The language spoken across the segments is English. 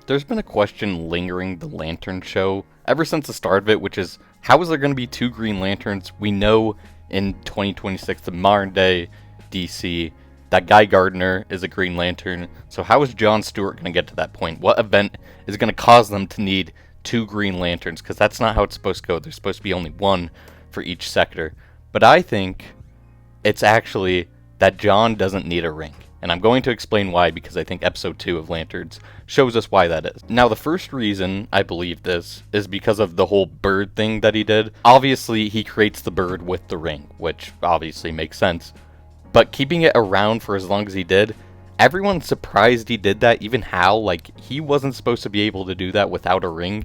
There's been a question lingering the Lantern show ever since the start of it, which is how is there going to be two Green Lanterns? We know in 2026, the modern day DC, that Guy Gardner is a Green Lantern. So how is John Stewart going to get to that point? What event is going to cause them to need two Green Lanterns? Because that's not how it's supposed to go. There's supposed to be only one for each sector. But I think it's actually that John doesn't need a ring. And I'm going to explain why, because I think episode 2 of Lanterns shows us why that is. Now, the first reason I believe this is because of the whole bird thing that he did. Obviously, he creates the bird with the ring, which obviously makes sense. But keeping it around for as long as he did, everyone's surprised he did that, even Hal. Like, he wasn't supposed to be able to do that without a ring.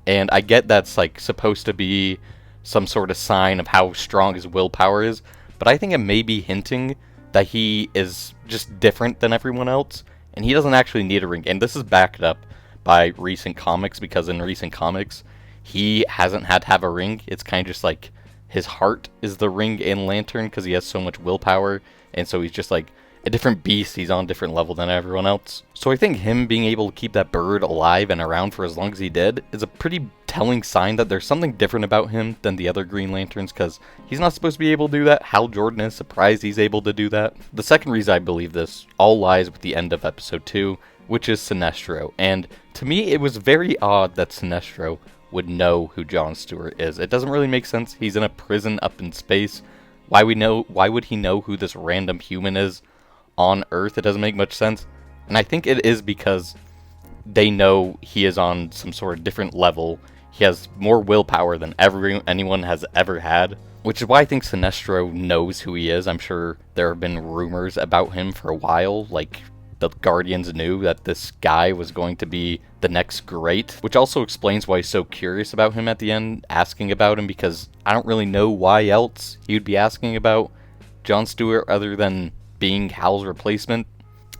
And I get that's, like, supposed to be some sort of sign of how strong his willpower is. But I think it may be hinting that he is just different than everyone else, and he doesn't actually need a ring. And this is backed up by recent comics, because in recent comics, he hasn't had to have a ring. It's kind of just like his heart is the ring in Lantern, because he has so much willpower, and so he's just like a different beast. He's on a different level than everyone else. So I think him being able to keep that bird alive and around for as long as he did is a pretty telling sign that there's something different about him than the other Green Lanterns, because he's not supposed to be able to do that. Hal Jordan is surprised he's able to do that. The second reason I believe this all lies with the end of episode 2, which is Sinestro. And to me, it was very odd that Sinestro would know who John Stewart is. It doesn't really make sense. He's in a prison up in space. Why would he know who this random human is on Earth? It doesn't make much sense. And I think it is because they know he is on some sort of different level. He has more willpower than anyone has ever had, which is why I think Sinestro knows who he is. I'm sure there have been rumors about him for a while, like the Guardians knew that this guy was going to be the next great, which also explains why he's so curious about him at the end, asking about him, because I don't really know why else he would be asking about John Stewart other than being Hal's replacement.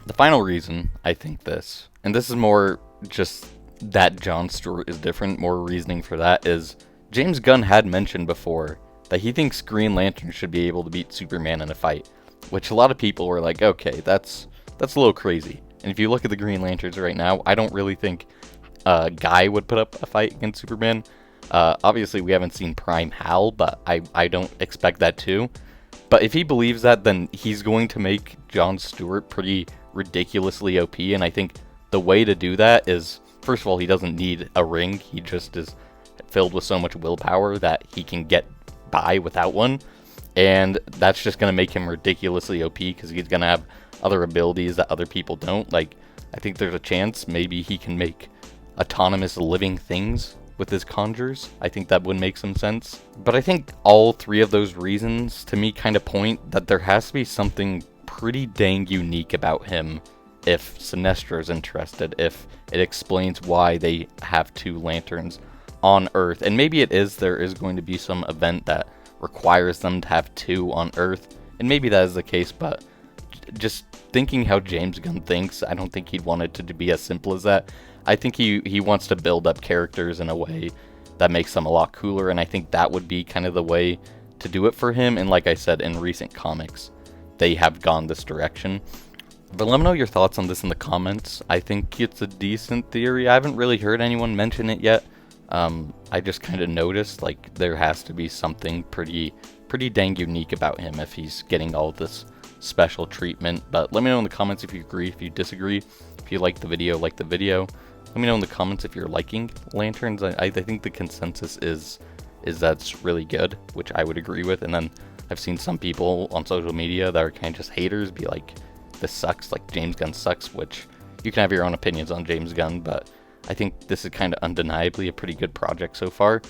The final reason I think this, and this is more just that John Stewart is different, more reasoning for that, is James Gunn had mentioned before that he thinks Green Lantern should be able to beat Superman in a fight, which a lot of people were like, okay, that's a little crazy. And if you look at the Green Lanterns right now, I don't really think Guy would put up a fight against Superman. Obviously, we haven't seen Prime Hal, but I don't expect that too. But if he believes that, then he's going to make John Stewart pretty ridiculously OP, and I think the way to do that is, first of all, he doesn't need a ring. He just is filled with so much willpower that he can get by without one. And that's just going to make him ridiculously OP, because he's going to have other abilities that other people don't. Like, I think there's a chance maybe he can make autonomous living things with his conjures. I think that would make some sense. But I think all three of those reasons, to me, kind of point that there has to be something pretty dang unique about him if Sinestro's interested, if it explains why they have two lanterns on Earth. And maybe there is going to be some event that requires them to have two on Earth, and maybe that is the case, but just thinking how James Gunn thinks, I don't think he'd want it to be as simple as that. I think he wants to build up characters in a way that makes them a lot cooler, and I think that would be kind of the way to do it for him. And like I said, in recent comics, they have gone this direction. But let me know your thoughts on this in the comments. I think it's a decent theory. I haven't really heard anyone mention it yet. I just kind of noticed, like, there has to be something pretty dang unique about him if he's getting all this special treatment. But let me know in the comments if you agree, if you disagree. If you like the video, Let me know in the comments if you're liking Lanterns. I think the consensus is that's really good, which I would agree with. And then I've seen some people on social media that are kind of just haters be like, this sucks, like James Gunn sucks, which you can have your own opinions on James Gunn, but I think this is kind of undeniably a pretty good project so far.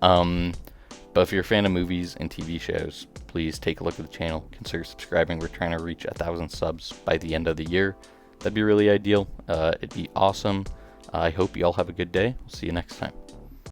But if you're a fan of movies and TV shows, please take a look at the channel, consider subscribing. We're trying to reach 1,000 subs by the end of the year. That'd be really ideal. It'd be awesome. I hope you all have a good day. We'll see you next time.